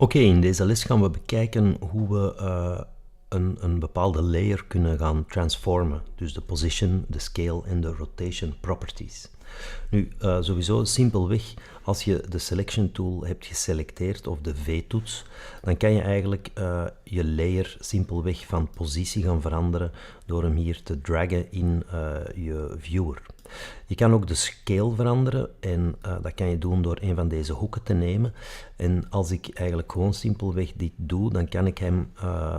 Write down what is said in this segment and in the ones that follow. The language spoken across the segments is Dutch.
Oké, in deze les gaan we bekijken hoe we een bepaalde layer kunnen gaan transformen. Dus de position, de scale en de rotation properties. Nu, sowieso simpelweg, als je de selection tool hebt geselecteerd of de V-toets, dan kan je eigenlijk je layer simpelweg van positie gaan veranderen door hem hier te draggen in je viewer. Je kan ook de scale veranderen en dat kan je doen door een van deze hoeken te nemen. En als ik eigenlijk gewoon simpelweg dit doe, dan kan ik hem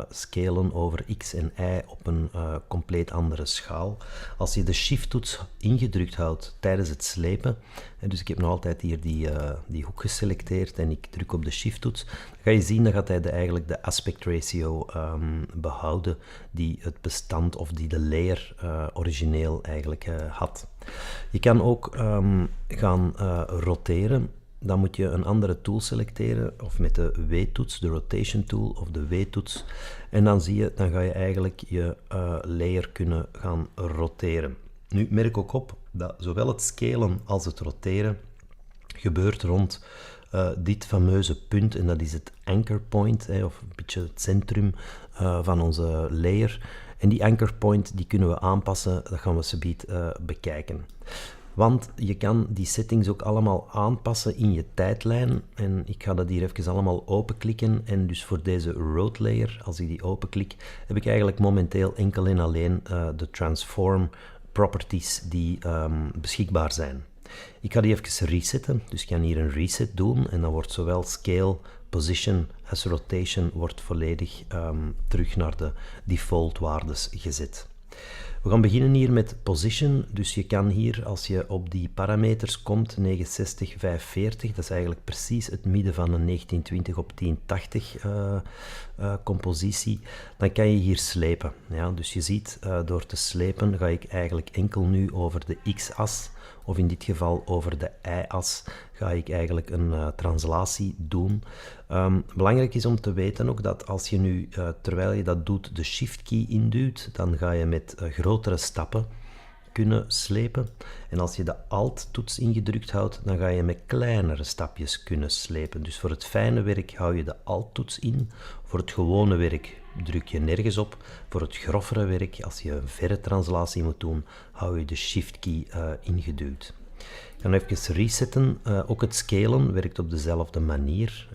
scalen over x en y op een compleet andere schaal. Als je de shift-toets ingedrukt houdt tijdens het slepen, dus ik heb nog altijd hier die hoek geselecteerd en ik druk op de shift-toets, dan ga je zien dat gaat hij eigenlijk de aspect ratio behouden die het bestand of die de layer origineel eigenlijk had. Je kan ook gaan roteren. Dan moet je een andere tool selecteren, of met de W-toets, de rotation tool of de W-toets. En dan zie je, dan ga je eigenlijk je layer kunnen gaan roteren. Nu, merk ook op dat zowel het scalen als het roteren gebeurt rond dit fameuze punt, en dat is het anchor point, of een beetje het centrum van onze layer. En die anchor point die kunnen we aanpassen, dat gaan we zometeen bekijken. Want je kan die settings ook allemaal aanpassen in je tijdlijn. En ik ga dat hier even allemaal openklikken. En dus voor deze road layer, als ik die openklik, heb ik eigenlijk momenteel enkel en alleen de transform properties die beschikbaar zijn. Ik ga die even resetten, dus ik kan hier een reset doen en dan wordt zowel scale, position als rotation wordt volledig terug naar de default waardes gezet. We gaan beginnen hier met position, dus je kan hier, als je op die parameters komt, 69, 540, dat is eigenlijk precies het midden van een 1920 op 1080 compositie, dan kan je hier slepen. Ja? Dus je ziet, door te slepen ga ik eigenlijk enkel nu over de x-as, of in dit geval over de y-as, ga ik eigenlijk een translatie doen. Belangrijk is om te weten ook dat als je nu, terwijl je dat doet, de shift-key induwt, dan ga je met grotere stappen kunnen slepen. En als je de alt-toets ingedrukt houdt, dan ga je met kleinere stapjes kunnen slepen. Dus voor het fijne werk hou je de alt-toets in. Voor het gewone werk druk je nergens op. Voor het grovere werk, als je een verre translatie moet doen, hou je de shift-key ingeduwd. Ik ga even resetten. Ook het scalen werkt op dezelfde manier.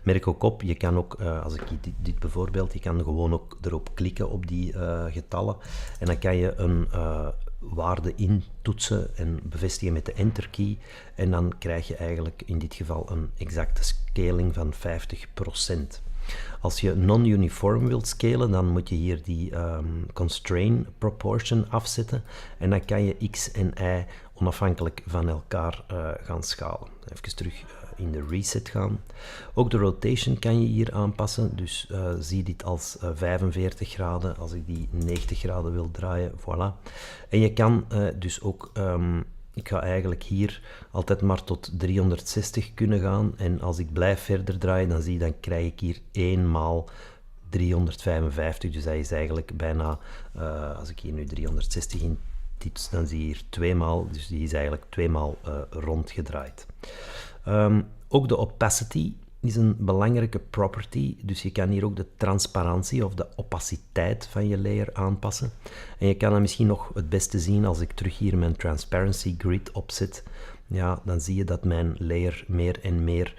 Merk ook op, je kan ook, als ik dit bijvoorbeeld, je kan gewoon ook erop klikken op die getallen. En dan kan je een waarde intoetsen en bevestigen met de enter key. En dan krijg je eigenlijk in dit geval een exacte scaling van 50%. Als je non-uniform wilt scalen, dan moet je hier die constraint proportion afzetten en dan kan je x en y onafhankelijk van elkaar gaan schalen. Even terug in de reset gaan. Ook de rotation kan je hier aanpassen, dus zie dit als 45 graden, als ik die 90 graden wil draaien, voilà. En je kan dus ook... ik ga eigenlijk hier altijd maar tot 360 kunnen gaan. En als ik blijf verder draaien, dan krijg ik hier 1 maal 355. Dus dat is eigenlijk bijna, als ik hier nu 360 in typ, dan zie je hier 2 maal. Dus die is eigenlijk 2 maal rondgedraaid. Ook de opacity is een belangrijke property, dus je kan hier ook de transparantie of de opaciteit van je layer aanpassen. En je kan dat misschien nog het beste zien als ik terug hier mijn transparency grid opzet. Ja, dan zie je dat mijn layer meer en meer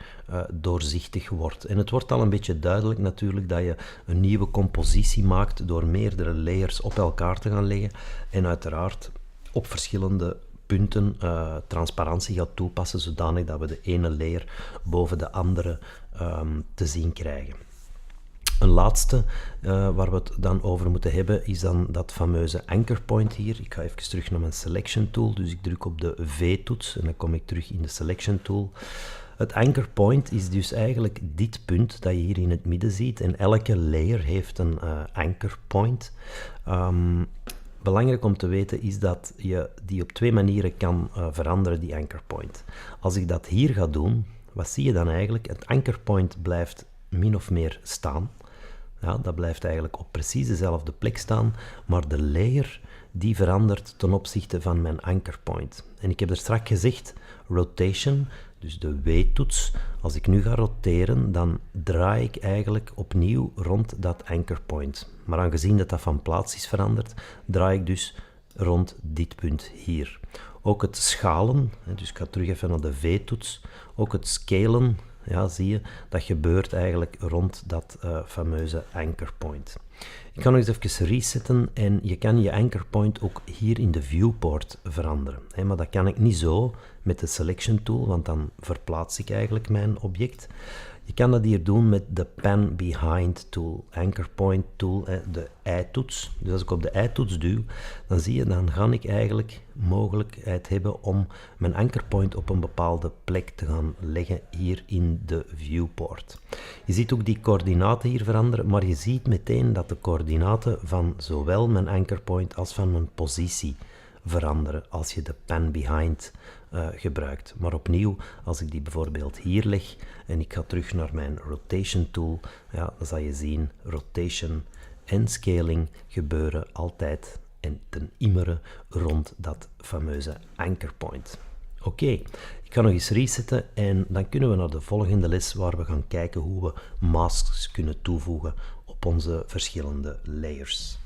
doorzichtig wordt. En het wordt al een beetje duidelijk natuurlijk dat je een nieuwe compositie maakt door meerdere layers op elkaar te gaan leggen en uiteraard op verschillende punten transparantie gaat toepassen, zodanig dat we de ene layer boven de andere te zien krijgen. Een laatste waar we het dan over moeten hebben is dan dat fameuze anchor point hier. Ik ga even terug naar mijn selection tool, dus ik druk op de V-toets en dan kom ik terug in de selection tool. Het anchor point is dus eigenlijk dit punt dat je hier in het midden ziet en elke layer heeft een anchor point. Belangrijk om te weten is dat je die op 2 manieren kan veranderen, die anchor point. Als ik dat hier ga doen, wat zie je dan eigenlijk? Het anchor point blijft min of meer staan. Ja, dat blijft eigenlijk op precies dezelfde plek staan, maar de layer die verandert ten opzichte van mijn anchor point. En ik heb er straks gezegd, rotation, dus de W-toets. Als ik nu ga roteren, dan draai ik eigenlijk opnieuw rond dat anchor point. Maar aangezien dat van plaats is veranderd, draai ik dus rond dit punt hier. Ook het schalen, dus ik ga terug even naar de V-toets, ook het scalen, ja, zie je, dat gebeurt eigenlijk rond dat fameuze anchor point. Ik ga nog eens even resetten en je kan je anchor point ook hier in de viewport veranderen. Maar dat kan ik niet zo met de selection tool, want dan verplaats ik eigenlijk mijn object. Je kan dat hier doen met de pan behind tool, anchor point tool, de i-toets. Dus als ik op de i-toets duw, dan zie je, dan ga ik eigenlijk mogelijkheid hebben om mijn anchor point op een bepaalde plek te gaan leggen hier in de viewport. Je ziet ook die coördinaten hier veranderen, maar je ziet meteen dat de coördinaten van zowel mijn anchor point als van mijn positie veranderen als je de pan behind gebruikt. Maar opnieuw, als ik die bijvoorbeeld hier leg en ik ga terug naar mijn rotation tool, ja, dan zal je zien, rotation en scaling gebeuren altijd en ten immere rond dat fameuze anchor point. Oké, ik ga nog eens resetten en dan kunnen we naar de volgende les waar we gaan kijken hoe we masks kunnen toevoegen op onze verschillende layers.